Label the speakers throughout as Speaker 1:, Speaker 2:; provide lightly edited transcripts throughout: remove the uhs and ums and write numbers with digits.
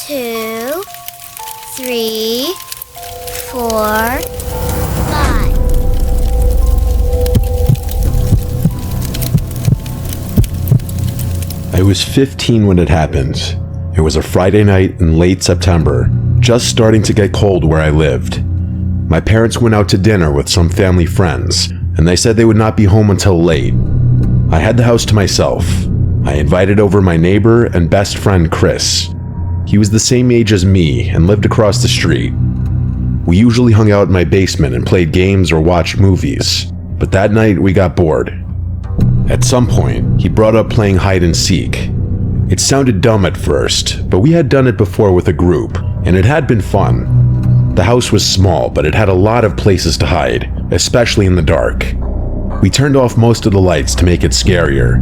Speaker 1: 2, 3, 4, 5.
Speaker 2: I was 15 when it happened. It was a Friday night in late September, just starting to get cold where I lived. My parents went out to dinner with some family friends, and they said they would not be home until late. I had the house to myself. I invited over my neighbor and best friend Chris. He was the same age as me and lived across the street. We usually hung out in my basement and played games or watched movies, but that night we got bored. At some point, he brought up playing hide and seek. It sounded dumb at first, but we had done it before with a group, and it had been fun. The house was small, but it had a lot of places to hide, especially in the dark. We turned off most of the lights to make it scarier.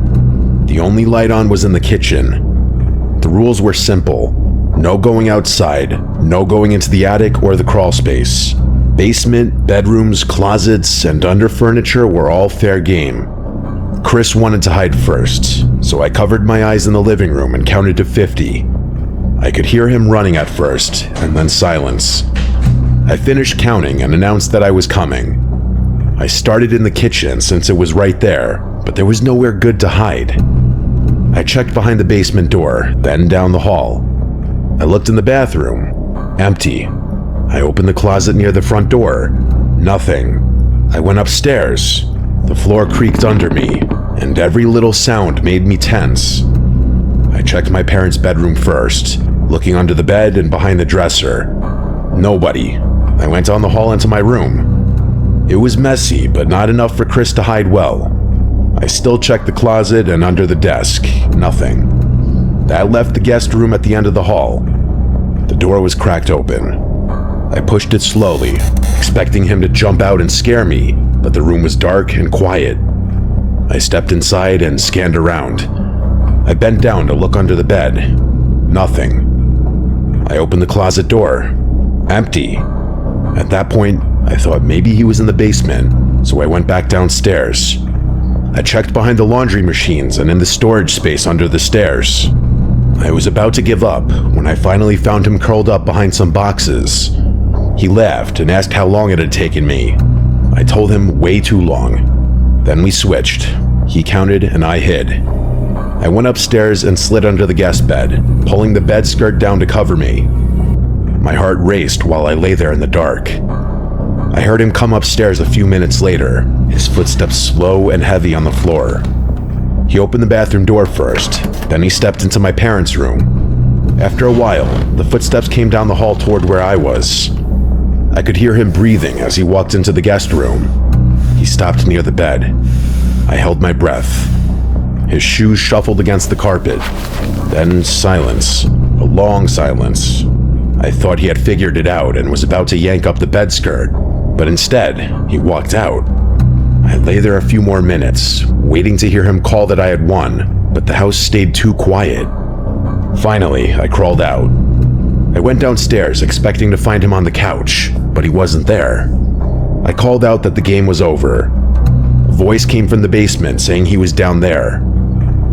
Speaker 2: The only light on was in the kitchen. The rules were simple. No going outside, no going into the attic or the crawl space. Basement, bedrooms, closets, and under furniture were all fair game. Chris wanted to hide first, so I covered my eyes in the living room and counted to 50. I could hear him running at first, and then silence. I finished counting and announced that I was coming. I started in the kitchen since it was right there, but there was nowhere good to hide. I checked behind the basement door, then down the hall. I looked in the bathroom. Empty. I opened the closet near the front door. Nothing. I went upstairs. The floor creaked under me, and every little sound made me tense. I checked my parents' bedroom first, looking under the bed and behind the dresser. Nobody. I went down the hall into my room. It was messy, but not enough for Chris to hide well. I still checked the closet and under the desk. Nothing. That left the guest room at the end of the hall. The door was cracked open. I pushed it slowly, expecting him to jump out and scare me, but the room was dark and quiet. I stepped inside and scanned around. I bent down to look under the bed. Nothing. I opened the closet door. Empty. At that point, I thought maybe he was in the basement, so I went back downstairs. I checked behind the laundry machines and in the storage space under the stairs. I was about to give up when I finally found him curled up behind some boxes. He laughed and asked how long it had taken me. I told him way too long. Then we switched. He counted and I hid. I went upstairs and slid under the guest bed, pulling the bed skirt down to cover me. My heart raced while I lay there in the dark. I heard him come upstairs a few minutes later, his footsteps slow and heavy on the floor. He opened the bathroom door first, then he stepped into my parents' room. After a while, the footsteps came down the hall toward where I was. I could hear him breathing as he walked into the guest room. He stopped near the bed. I held my breath. His shoes shuffled against the carpet. Then silence, a long silence. I thought he had figured it out and was about to yank up the bed skirt, but instead, he walked out. I lay there a few more minutes, waiting to hear him call that I had won, but the house stayed too quiet. Finally, I crawled out. I went downstairs expecting to find him on the couch, but he wasn't there. I called out that the game was over. A voice came from the basement saying he was down there.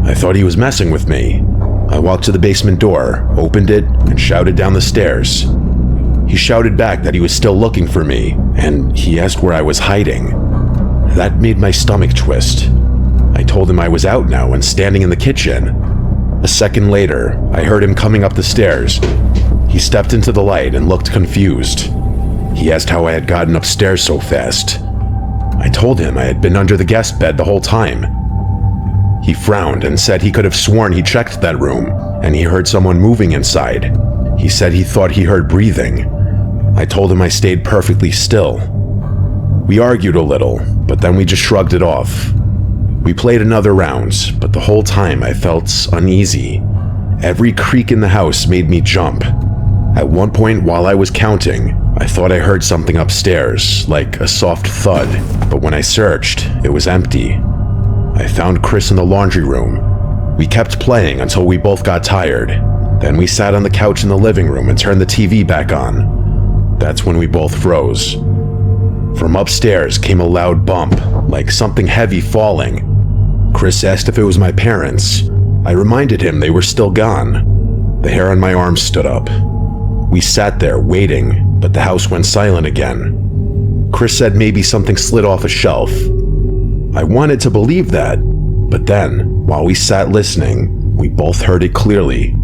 Speaker 2: I thought he was messing with me. I walked to the basement door, opened it, and shouted down the stairs. He shouted back that he was still looking for me, and he asked where I was hiding. That made my stomach twist. I told him I was out now and standing in the kitchen. A second later, I heard him coming up the stairs. He stepped into the light and looked confused. He asked how I had gotten upstairs so fast. I told him I had been under the guest bed the whole time. He frowned and said he could have sworn he checked that room, and he heard someone moving inside. He said he thought he heard breathing. I told him I stayed perfectly still. We argued a little, but then we just shrugged it off. We played another round, but the whole time I felt uneasy. Every creak in the house made me jump. At one point while I was counting, I thought I heard something upstairs, like a soft thud, but when I searched, it was empty. I found Chris in the laundry room. We kept playing until we both got tired. Then we sat on the couch in the living room and turned the TV back on. That's when we both froze. From upstairs came a loud bump, like something heavy falling. Chris asked if it was my parents. I reminded him they were still gone. The hair on my arm stood up. We sat there waiting, but the house went silent again. Chris said maybe something slid off a shelf. I wanted to believe that, but then, while we sat listening, we both heard it clearly.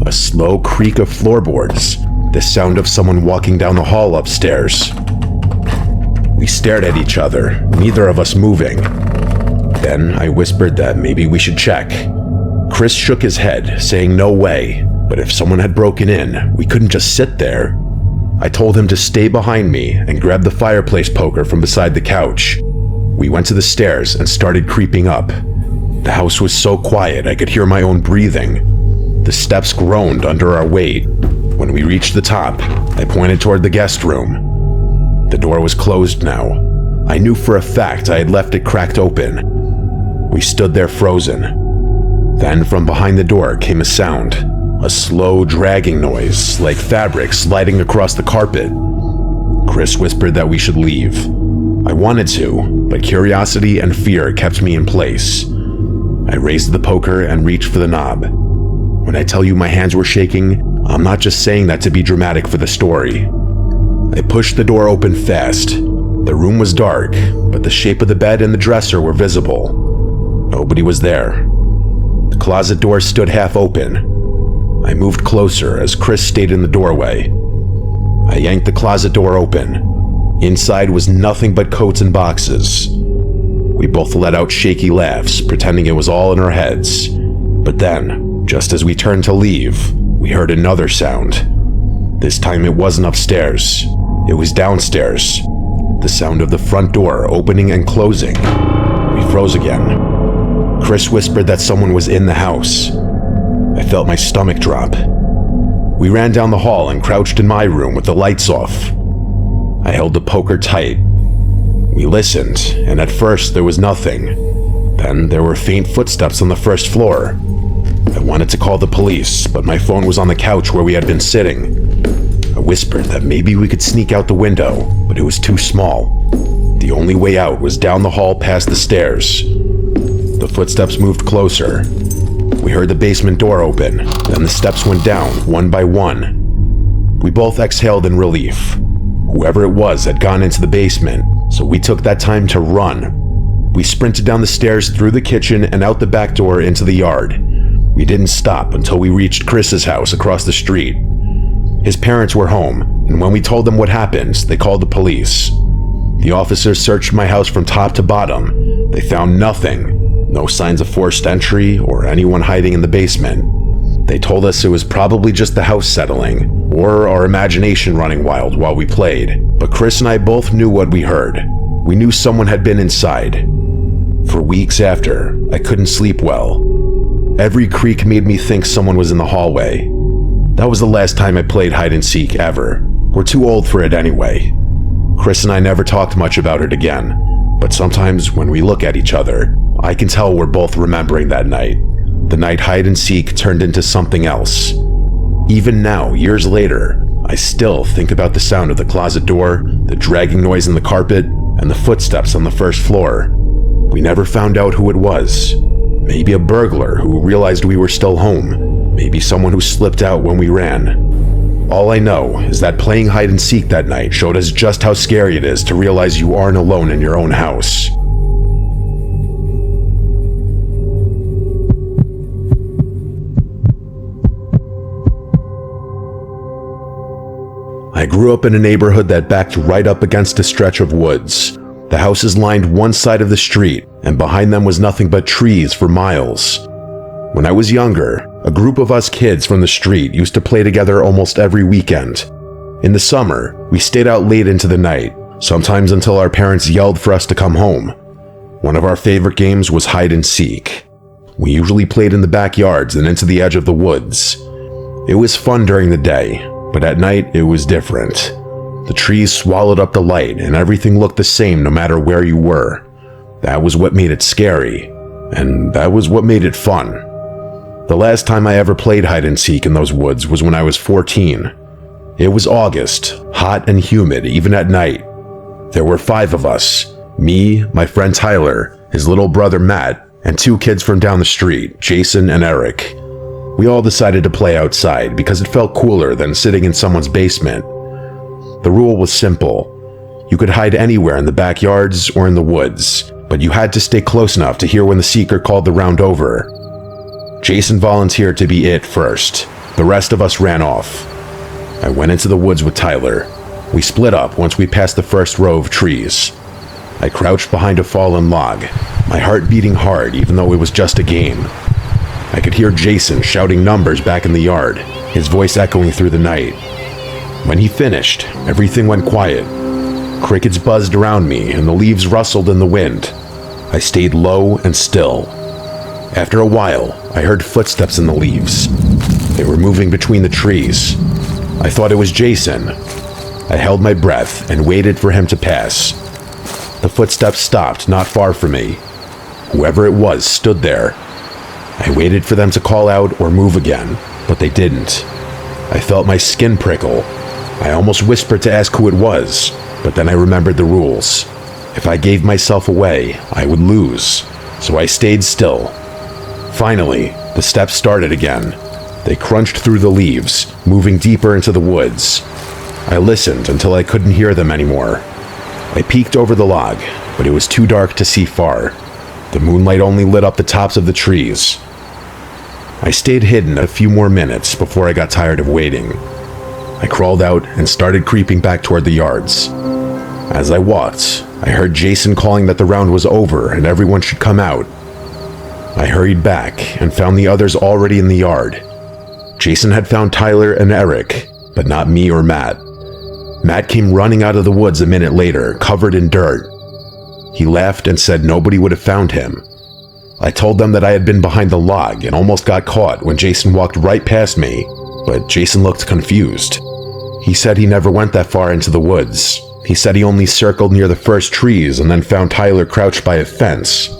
Speaker 2: A slow creak of floorboards, the sound of someone walking down the hall upstairs. We stared at each other, neither of us moving. Then I whispered that maybe we should check. Chris shook his head, saying no way, but if someone had broken in, we couldn't just sit there. I told him to stay behind me and grab the fireplace poker from beside the couch. We went to the stairs and started creeping up. The house was so quiet I could hear my own breathing. The steps groaned under our weight. When we reached the top, I pointed toward the guest room. The door was closed now. I knew for a fact I had left it cracked open. We stood there frozen. Then from behind the door came a sound, a slow dragging noise, like fabric sliding across the carpet. Chris whispered that we should leave. I wanted to, but curiosity and fear kept me in place. I raised the poker and reached for the knob. When I tell you my hands were shaking, I'm not just saying that to be dramatic for the story. I pushed the door open fast. The room was dark, but the shape of the bed and the dresser were visible. Nobody was there. The closet door stood half open. I moved closer as Chris stayed in the doorway. I yanked the closet door open. Inside was nothing but coats and boxes. We both let out shaky laughs, pretending it was all in our heads. But then, just as we turned to leave, we heard another sound. This time it wasn't upstairs. It was downstairs. The sound of the front door opening and closing. We froze again. Chris whispered that someone was in the house. I felt my stomach drop. We ran down the hall and crouched in my room with the lights off. I held the poker tight. We listened, and at first there was nothing. Then there were faint footsteps on the first floor. I wanted to call the police, but my phone was on the couch where we had been sitting. I whispered that maybe we could sneak out the window, but it was too small. The only way out was down the hall past the stairs. The footsteps moved closer. We heard the basement door open, then the steps went down one by one. We both exhaled in relief. Whoever it was had gone into the basement, so we took that time to run. We sprinted down the stairs through the kitchen and out the back door into the yard. We didn't stop until we reached Chris's house across the street. His parents were home, and when we told them what happened, they called the police. The officers searched my house from top to bottom. They found nothing. No signs of forced entry or anyone hiding in the basement. They told us it was probably just the house settling, or our imagination running wild while we played. But Chris and I both knew what we heard. We knew someone had been inside. For weeks after, I couldn't sleep well. Every creak made me think someone was in the hallway. That was the last time I played hide and seek ever. We're too old for it anyway. Chris and I never talked much about it again, but sometimes when we look at each other, I can tell we're both remembering that night. The night hide and seek turned into something else. Even now, years later, I still think about the sound of the closet door, the dragging noise in the carpet, and the footsteps on the first floor. We never found out who it was. Maybe a burglar who realized we were still home. Maybe someone who slipped out when we ran. All I know is that playing hide and seek that night showed us just how scary it is to realize you aren't alone in your own house. I grew up in a neighborhood that backed right up against a stretch of woods. The houses lined one side of the street, and behind them was nothing but trees for miles. When I was younger, a group of us kids from the street used to play together almost every weekend. In the summer, we stayed out late into the night, sometimes until our parents yelled for us to come home. One of our favorite games was hide and seek. We usually played in the backyards and into the edge of the woods. It was fun during the day, but at night it was different. The trees swallowed up the light and everything looked the same no matter where you were. That was what made it scary, and that was what made it fun. The last time I ever played hide and seek in those woods was when I was 14. It was August, hot and humid even at night. There were 5 of us, me, my friend Tyler, his little brother Matt, and 2 kids from down the street, Jason and Eric. We all decided to play outside because it felt cooler than sitting in someone's basement. The rule was simple. You could hide anywhere in the backyards or in the woods, but you had to stay close enough to hear when the seeker called the round over. Jason volunteered to be it first. The rest of us ran off. I went into the woods with Tyler. We split up once we passed the first row of trees. I crouched behind a fallen log, my heart beating hard even though it was just a game. I could hear Jason shouting numbers back in the yard, his voice echoing through the night. When he finished, everything went quiet. Crickets buzzed around me and the leaves rustled in the wind. I stayed low and still. After a while, I heard footsteps in the leaves. They were moving between the trees. I thought it was Jason. I held my breath and waited for him to pass. The footsteps stopped not far from me. Whoever it was stood there. I waited for them to call out or move again, but they didn't. I felt my skin prickle. I almost whispered to ask who it was, but then I remembered the rules. If I gave myself away, I would lose, so I stayed still. Finally, the steps started again. They crunched through the leaves, moving deeper into the woods. I listened until I couldn't hear them anymore. I peeked over the log, but it was too dark to see far. The moonlight only lit up the tops of the trees. I stayed hidden a few more minutes before I got tired of waiting. I crawled out and started creeping back toward the yards. As I walked, I heard Jason calling that the round was over and everyone should come out. I hurried back and found the others already in the yard. Jason had found Tyler and Eric, but not me or Matt. Matt came running out of the woods a minute later, covered in dirt. He laughed and said nobody would have found him. I told them that I had been behind the log and almost got caught when Jason walked right past me, but Jason looked confused. He said he never went that far into the woods. He said he only circled near the first trees and then found Tyler crouched by a fence.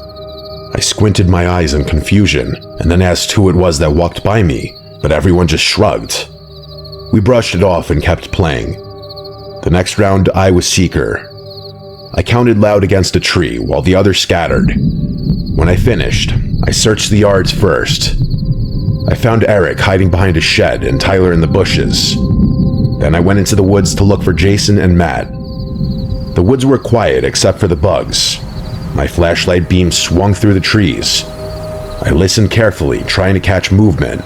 Speaker 2: I squinted my eyes in confusion and then asked who it was that walked by me, but everyone just shrugged. We brushed it off and kept playing. The next round, I was seeker. I counted loud against a tree while the others scattered. When I finished, I searched the yards first. I found Eric hiding behind a shed and Tyler in the bushes. Then I went into the woods to look for Jason and Matt. The woods were quiet except for the bugs. My flashlight beam swung through the trees. I listened carefully, trying to catch movement.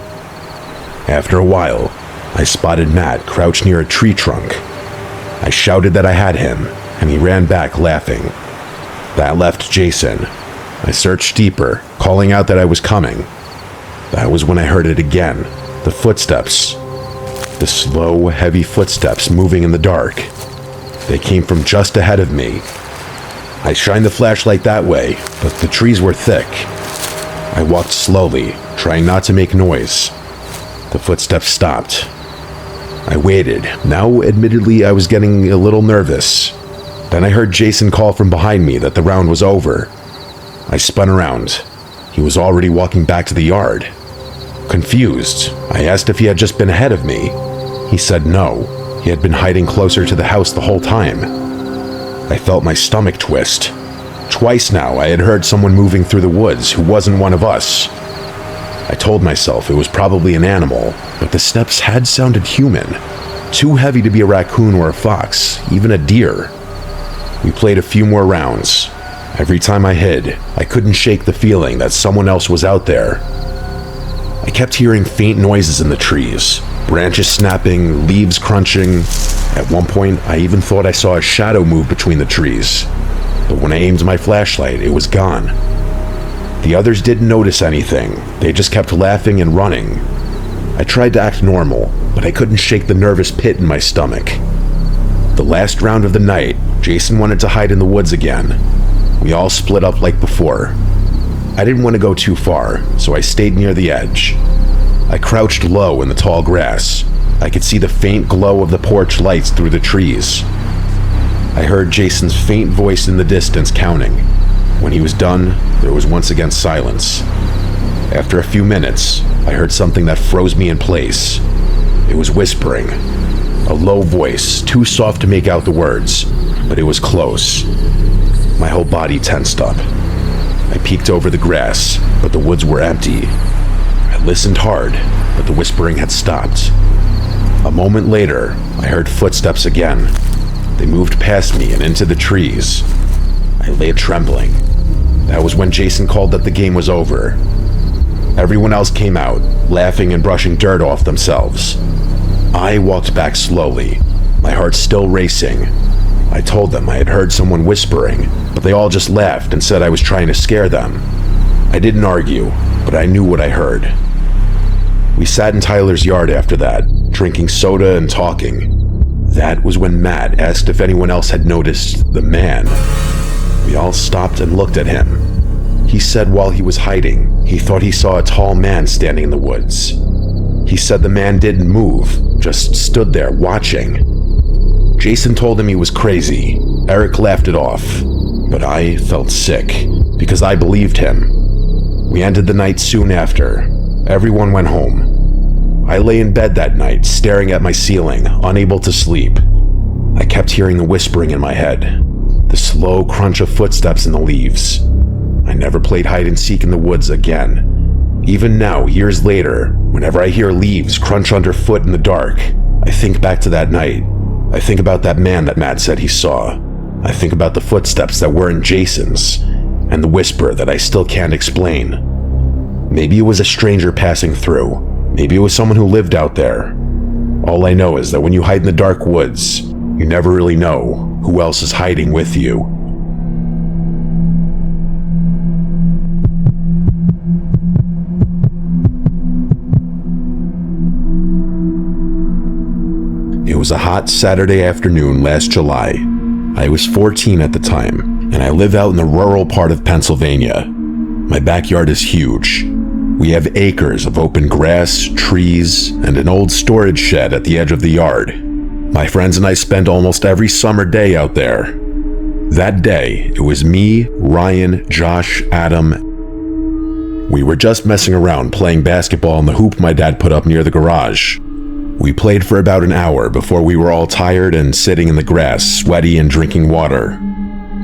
Speaker 2: After a while, I spotted Matt crouched near a tree trunk. I shouted that I had him, and he ran back laughing. That left Jason. I searched deeper, calling out that I was coming. That was when I heard it again, the footsteps. The slow, heavy footsteps moving in the dark. They came from just ahead of me. I shined the flashlight that way, but the trees were thick. I walked slowly, trying not to make noise. The footsteps stopped. I waited. Now, admittedly, I was getting a little nervous. Then I heard Jason call from behind me that the round was over. I spun around. He was already walking back to the yard. Confused, I asked if he had just been ahead of me. He said no. He had been hiding closer to the house the whole time. I felt my stomach twist. Twice now I had heard someone moving through the woods who wasn't one of us. I told myself it was probably an animal, but the steps had sounded human. Too heavy to be a raccoon or a fox, even a deer. We played a few more rounds. Every time I hid, I couldn't shake the feeling that someone else was out there. I kept hearing faint noises in the trees, branches snapping, leaves crunching. At one point, I even thought I saw a shadow move between the trees. But when I aimed my flashlight, it was gone. The others didn't notice anything. They just kept laughing and running. I tried to act normal, but I couldn't shake the nervous pit in my stomach. The last round of the night, Jason wanted to hide in the woods again. We all split up like before. I didn't want to go too far, so I stayed near the edge. I crouched low in the tall grass. I could see the faint glow of the porch lights through the trees. I heard Jason's faint voice in the distance counting. When he was done, there was once again silence. After a few minutes, I heard something that froze me in place. It was whispering. A low voice, too soft to make out the words, but it was close. My whole body tensed up. I peeked over the grass, but the woods were empty. I listened hard, but the whispering had stopped. A moment later, I heard footsteps again. They moved past me and into the trees. I lay trembling. That was when Jason called that the game was over. Everyone else came out, laughing and brushing dirt off themselves. I walked back slowly, my heart still racing. I told them I had heard someone whispering, but they all just laughed and said I was trying to scare them. I didn't argue, but I knew what I heard. We sat in Tyler's yard after that, drinking soda and talking. That was when Matt asked if anyone else had noticed the man. We all stopped and looked at him. He said while he was hiding, he thought he saw a tall man standing in the woods. He said the man didn't move, just stood there watching. Jason told him he was crazy. Eric laughed it off, but I felt sick because I believed him. We ended the night soon after. Everyone went home. I lay in bed that night, staring at my ceiling, unable to sleep. I kept hearing the whispering in my head, the slow crunch of footsteps in the leaves. I never played hide and seek in the woods again. Even now, years later, whenever I hear leaves crunch underfoot in the dark, I think back to that night. I think about that man that Matt said he saw. I think about the footsteps that weren't Jason's, and the whisper that I still can't explain. Maybe it was a stranger passing through. Maybe it was someone who lived out there. All I know is that when you hide in the dark woods, you never really know who else is hiding with you. It was a hot Saturday afternoon last July. I was 14 at the time, and I live out in the rural part of Pennsylvania. My backyard is huge. We have acres of open grass, trees, and an old storage shed at the edge of the yard. My friends and I spend almost every summer day out there. That day, it was me, Ryan, Josh, Adam. We were just messing around playing basketball on the hoop my dad put up near the garage. We played for about an hour before we were all tired and sitting in the grass, sweaty and drinking water.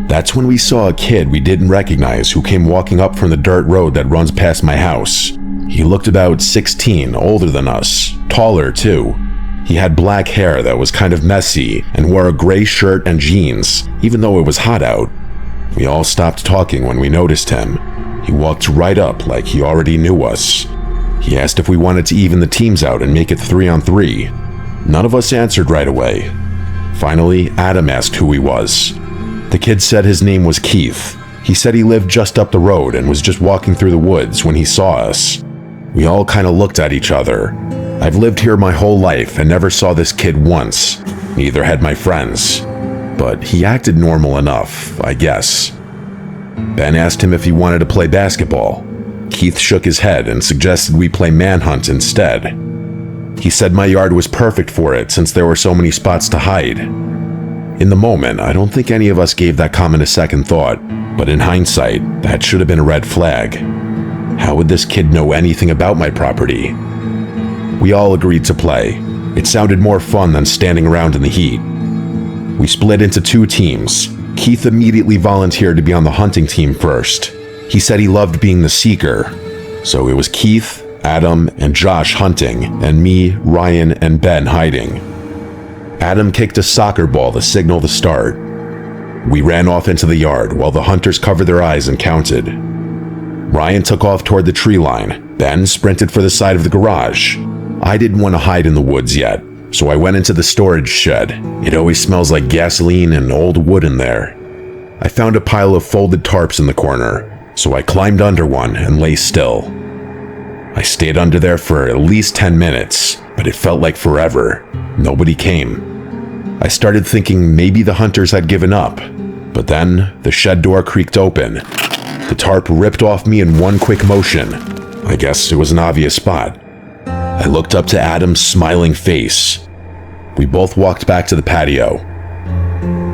Speaker 2: That's when we saw a kid we didn't recognize who came walking up from the dirt road that runs past my house. He looked about 16, older than us, taller too. He had black hair that was kind of messy and wore a gray shirt and jeans, even though it was hot out. We all stopped talking when we noticed him. He walked right up like he already knew us. He asked if we wanted to even the teams out and make it 3-on-3. None of us answered right away. Finally, Adam asked who he was. The kid said his name was Keith. He said he lived just up the road and was just walking through the woods when he saw us. We all kind of looked at each other. I've lived here my whole life and never saw this kid once. Neither had my friends. But he acted normal enough, I guess. Ben asked him if he wanted to play basketball. Keith shook his head and suggested we play manhunt instead. He said my yard was perfect for it since there were so many spots to hide. In the moment, I don't think any of us gave that comment a second thought, but in hindsight, that should have been a red flag. How would this kid know anything about my property? We all agreed to play. It sounded more fun than standing around in the heat. We split into 2 teams. Keith immediately volunteered to be on the hunting team first. He said he loved being the seeker. So it was Keith, Adam, and Josh hunting, and me, Ryan, and Ben hiding. Adam kicked a soccer ball to signal the start. We ran off into the yard while the hunters covered their eyes and counted. Ryan took off toward the tree line. Ben sprinted for the side of the garage. I didn't want to hide in the woods yet, so I went into the storage shed. It always smells like gasoline and old wood in there. I found a pile of folded tarps in the corner, so I climbed under one and lay still. I stayed under there for at least 10 minutes, but it felt like forever. Nobody came. I started thinking maybe the hunters had given up, but then the shed door creaked open. The tarp ripped off me in one quick motion. I guess it was an obvious spot. I looked up to Adam's smiling face. We both walked back to the patio.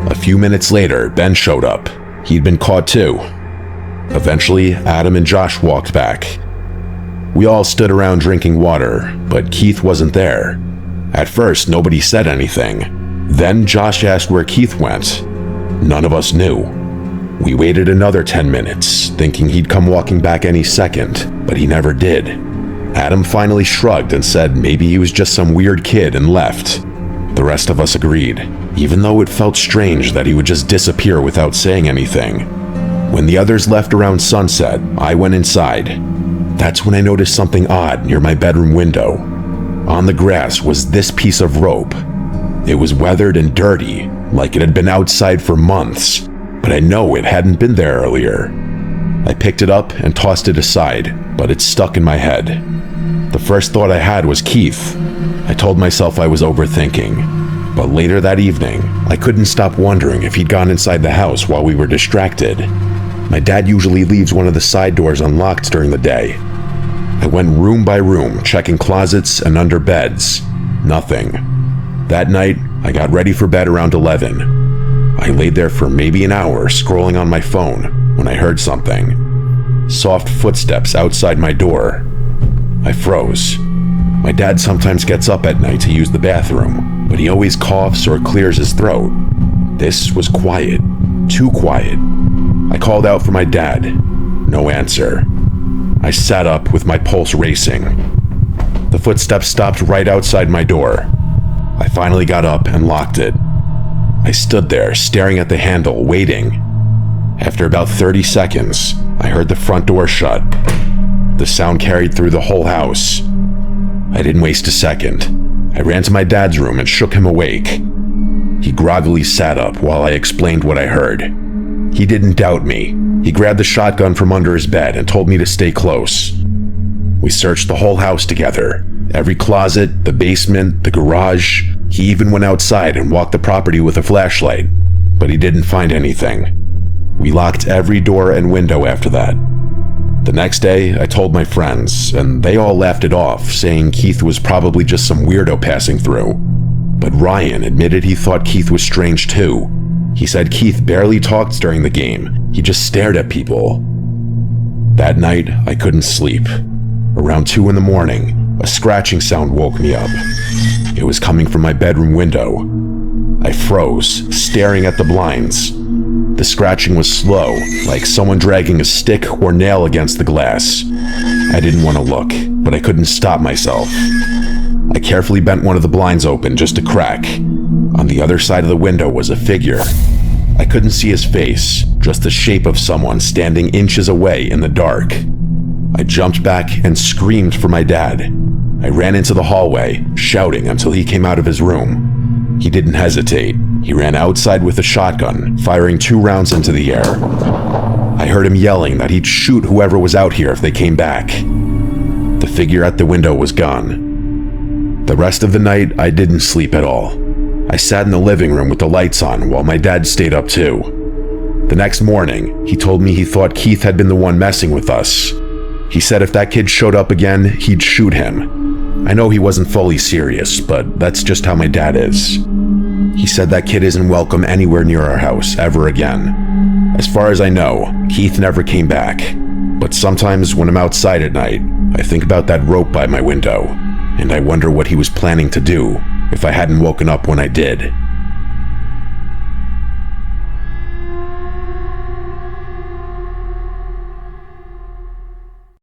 Speaker 2: A few minutes later, Ben showed up. He'd been caught too. Eventually, Adam and Josh walked back. We all stood around drinking water, but Keith wasn't there. At first, nobody said anything. Then Josh asked where Keith went. None of us knew. We waited another 10 minutes, thinking he'd come walking back any second, but he never did. Adam finally shrugged and said maybe he was just some weird kid and left. The rest of us agreed, even though it felt strange that he would just disappear without saying anything. When the others left around sunset, I went inside. That's when I noticed something odd near my bedroom window. On the grass was this piece of rope. It was weathered and dirty, like it had been outside for months, but I know it hadn't been there earlier. I picked it up and tossed it aside, but it stuck in my head. The first thought I had was Keith. I told myself I was overthinking, but later that evening, I couldn't stop wondering if he'd gone inside the house while we were distracted. My dad usually leaves one of the side doors unlocked during the day. I went room by room, checking closets and under beds. Nothing. That night, I got ready for bed around 11. I laid there for maybe an hour scrolling on my phone when I heard something. Soft footsteps outside my door. I froze. My dad sometimes gets up at night to use the bathroom, but he always coughs or clears his throat. This was quiet. Too quiet. I called out for my dad. No answer. I sat up with my pulse racing. The footsteps stopped right outside my door. I finally got up and locked it. I stood there staring at the handle, waiting. After about 30 seconds, I heard the front door shut. The sound carried through the whole house. I didn't waste a second. I ran to my dad's room and shook him awake. He groggily sat up while I explained what I heard. He didn't doubt me. He grabbed the shotgun from under his bed and told me to stay close. We searched the whole house together. Every closet, the basement, the garage. He even went outside and walked the property with a flashlight, but he didn't find anything. We locked every door and window after that. The next day, I told my friends, and they all laughed it off, saying Keith was probably just some weirdo passing through. But Ryan admitted he thought Keith was strange too. He said Keith barely talked during the game. He just stared at people. That night, I couldn't sleep. Around 2 in the morning, a scratching sound woke me up. It was coming from my bedroom window. I froze, staring at the blinds. The scratching was slow, like someone dragging a stick or nail against the glass. I didn't want to look, but I couldn't stop myself. I carefully bent one of the blinds open just a crack. On the other side of the window was a figure. I couldn't see his face, just the shape of someone standing inches away in the dark. I jumped back and screamed for my dad. I ran into the hallway, shouting until he came out of his room. He didn't hesitate. He ran outside with a shotgun, firing 2 rounds into the air. I heard him yelling that he'd shoot whoever was out here if they came back. The figure at the window was gone. The rest of the night, I didn't sleep at all. I sat in the living room with the lights on while my dad stayed up too. The next morning, he told me he thought Keith had been the one messing with us. He said if that kid showed up again, he'd shoot him. I know he wasn't fully serious, but that's just how my dad is. He said that kid isn't welcome anywhere near our house ever again. As far as I know, Keith never came back. But sometimes when I'm outside at night, I think about that rope by my window, and I wonder what he was planning to do if I hadn't woken up when I did.